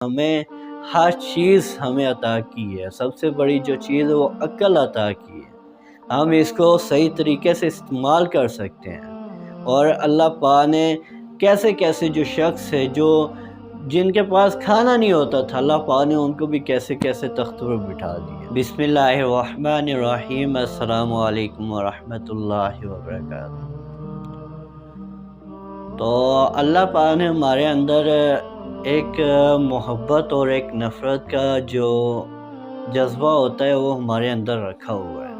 ہمیں ہر چیز ہمیں عطا کی ہے، سب سے بڑی جو چیز ہے وہ عقل عطا کی ہے۔ ہم اس کو صحیح طریقے سے استعمال کر سکتے ہیں، اور اللہ پاک نے کیسے کیسے جو شخص ہے جن کے پاس کھانا نہیں ہوتا تھا، اللہ پاک نے ان کو بھی کیسے کیسے تخت پر بٹھا دیا۔ بسم اللہ الرحمن الرحیم۔ السلام علیکم ورحمۃ اللہ وبرکاتہ۔ تو اللہ پاک نے ہمارے اندر ایک محبت اور ایک نفرت کا جو جذبہ ہوتا ہے وہ ہمارے اندر رکھا ہوا ہے،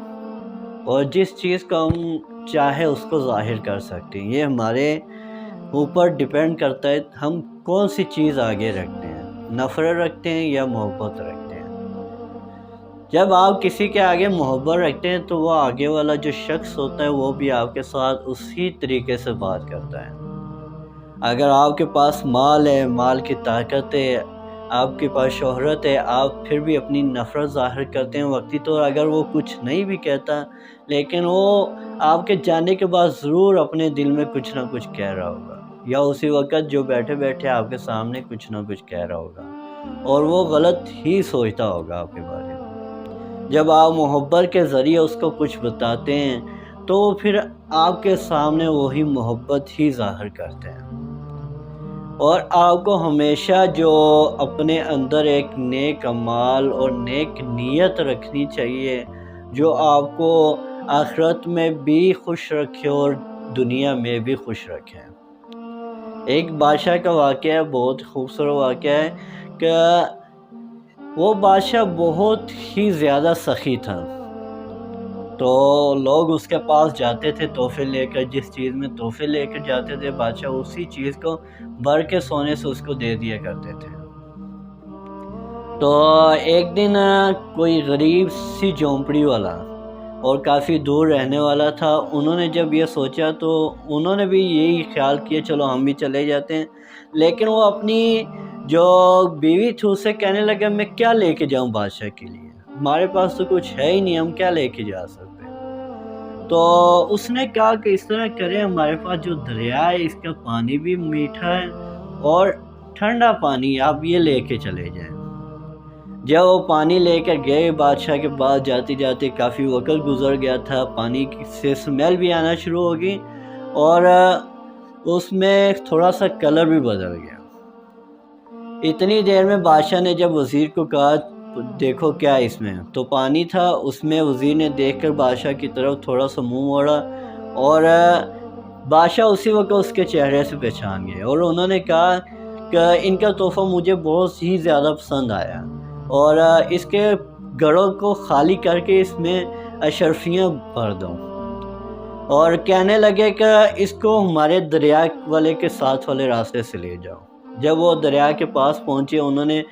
اور جس چیز کو ہم چاہے اس کو ظاہر کر سکتے ہیں۔ یہ ہمارے اوپر ڈیپینڈ کرتا ہے ہم کون سی چیز آگے رکھتے ہیں، نفرت رکھتے ہیں یا محبت رکھتے ہیں۔ جب آپ کسی کے آگے محبت رکھتے ہیں تو وہ آگے والا جو شخص ہوتا ہے وہ بھی آپ کے ساتھ اسی طریقے سے بات کرتا ہے۔ اگر آپ کے پاس مال ہے، مال کی طاقت ہے، آپ کے پاس شہرت ہے، آپ پھر بھی اپنی نفرت ظاہر کرتے ہیں وقتی طور، اگر وہ کچھ نہیں بھی کہتا لیکن وہ آپ کے جانے کے بعد ضرور اپنے دل میں کچھ نہ کچھ کہہ رہا ہوگا، یا اسی وقت جو بیٹھے بیٹھے آپ کے سامنے کچھ نہ کچھ کہہ رہا ہوگا، اور وہ غلط ہی سوچتا ہوگا آپ کے بارے میں۔ جب آپ محبت کے ذریعے اس کو کچھ بتاتے ہیں تو پھر آپ کے سامنے وہی محبت ہی ظاہر کرتے ہیں، اور آپ کو ہمیشہ جو اپنے اندر ایک نیک اعمال اور نیک نیت رکھنی چاہیے جو آپ کو آخرت میں بھی خوش رکھے اور دنیا میں بھی خوش رکھے۔ ایک بادشاہ کا واقعہ ہے، بہت خوبصورت واقعہ ہے کہ وہ بادشاہ بہت ہی زیادہ سخی تھا، تو لوگ اس کے پاس جاتے تھے تحفے لے کر، جس چیز میں تحفے لے کر جاتے تھے بادشاہ اسی چیز کو بھر کے سونے سے اس کو دے دیا کرتے تھے۔ تو ایک دن کوئی غریب سی جھونپڑی والا اور کافی دور رہنے والا تھا، انہوں نے جب یہ سوچا تو انہوں نے بھی یہی خیال کیا چلو ہم بھی چلے جاتے ہیں، لیکن وہ اپنی جو بیوی تھی اسے کہنے لگا میں کیا لے کے جاؤں بادشاہ کے لیے، ہمارے پاس تو کچھ ہے ہی نہیں، ہم کیا لے کے جا سکتے۔ تو اس نے کہا کہ اس طرح کریں، ہمارے پاس جو دریا ہے اس کا پانی بھی میٹھا ہے اور ٹھنڈا پانی، آپ یہ لے کے چلے جائیں۔ جب وہ پانی لے کر گئے بادشاہ کے پاس، جاتے جاتے کافی وقت گزر گیا تھا، پانی سے اسمیل بھی آنا شروع ہو گئی اور اس میں تھوڑا سا کلر بھی بدل گیا۔ اتنی دیر میں بادشاہ نے جب وزیر کو کہا دیکھو کیا اس میں، تو پانی تھا، اس میں وزیر نے دیکھ کر بادشاہ کی طرف تھوڑا سا منہ موڑا، اور بادشاہ اسی وقت اس کے چہرے سے پہچان گئے، اور انہوں نے کہا کہ ان کا تحفہ مجھے بہت ہی زیادہ پسند آیا، اور اس کے گڑوں کو خالی کر کے اس میں اشرفیاں بھر دو، اور کہنے لگے کہ اس کو ہمارے دریا والے کے ساتھ والے راستے سے لے جاؤ۔ جب وہ دریا کے پاس پہنچے، انہوں نے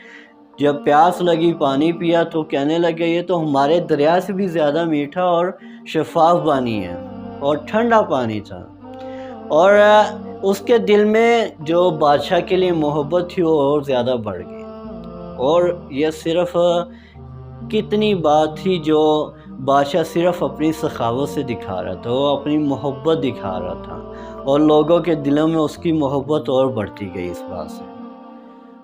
جب پیاس لگی پانی پیا تو کہنے لگے یہ تو ہمارے دریا سے بھی زیادہ میٹھا اور شفاف پانی ہے، اور ٹھنڈا پانی تھا، اور اس کے دل میں جو بادشاہ کے لیے محبت تھی وہ اور زیادہ بڑھ گئی۔ اور یہ صرف کتنی بات تھی جو بادشاہ صرف اپنی سخاوت سے دکھا رہا تھا، وہ اپنی محبت دکھا رہا تھا، اور لوگوں کے دلوں میں اس کی محبت اور بڑھتی گئی اس بات سے۔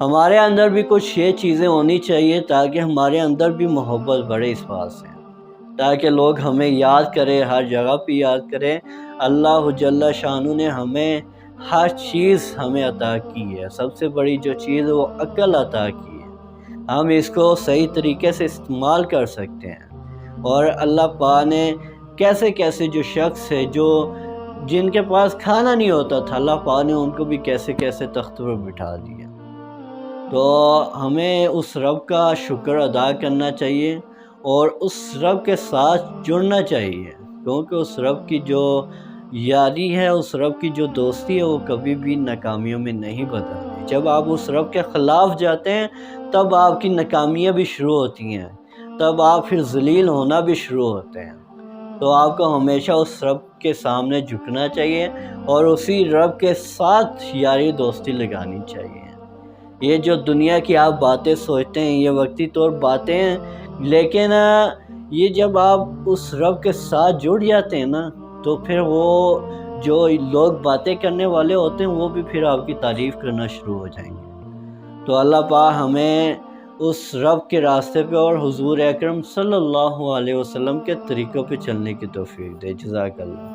ہمارے اندر بھی کچھ یہ چیزیں ہونی چاہیے تاکہ ہمارے اندر بھی محبت بڑھے اس بات سے، تاکہ لوگ ہمیں یاد کریں، ہر جگہ پہ یاد کریں۔ اللہ جل شانہ نے ہمیں ہر چیز ہمیں عطا کی ہے، سب سے بڑی جو چیز ہے وہ عقل عطا کی ہے، ہم اس کو صحیح طریقے سے استعمال کر سکتے ہیں، اور اللہ پاک نے کیسے کیسے جو شخص ہے جن کے پاس کھانا نہیں ہوتا تھا، اللہ پاک نے ان کو بھی کیسے کیسے تخت پر بٹھا دیا۔ تو ہمیں اس رب کا شکر ادا کرنا چاہیے اور اس رب کے ساتھ جڑنا چاہیے، کیونکہ اس رب کی جو یاری ہے، اس رب کی جو دوستی ہے وہ کبھی بھی ناکامیوں میں نہیں بدلتی۔ جب آپ اس رب کے خلاف جاتے ہیں تب آپ کی ناکامیاں بھی شروع ہوتی ہیں، تب آپ پھر ذلیل ہونا بھی شروع ہوتے ہیں۔ تو آپ کو ہمیشہ اس رب کے سامنے جھکنا چاہیے اور اسی رب کے ساتھ یاری دوستی لگانی چاہیے۔ یہ جو دنیا کی آپ باتیں سوچتے ہیں یہ وقتی طور باتیں ہیں، لیکن یہ جب آپ اس رب کے ساتھ جڑ جاتے ہیں نا تو پھر وہ جو لوگ باتیں کرنے والے ہوتے ہیں وہ بھی پھر آپ کی تعریف کرنا شروع ہو جائیں گے، تو اللہ پاک ہمیں اس رب کے راستے پہ اور حضور اکرم صلی اللہ علیہ وسلم کے طریقوں پہ چلنے کی توفیق دے۔ جزاک اللہ۔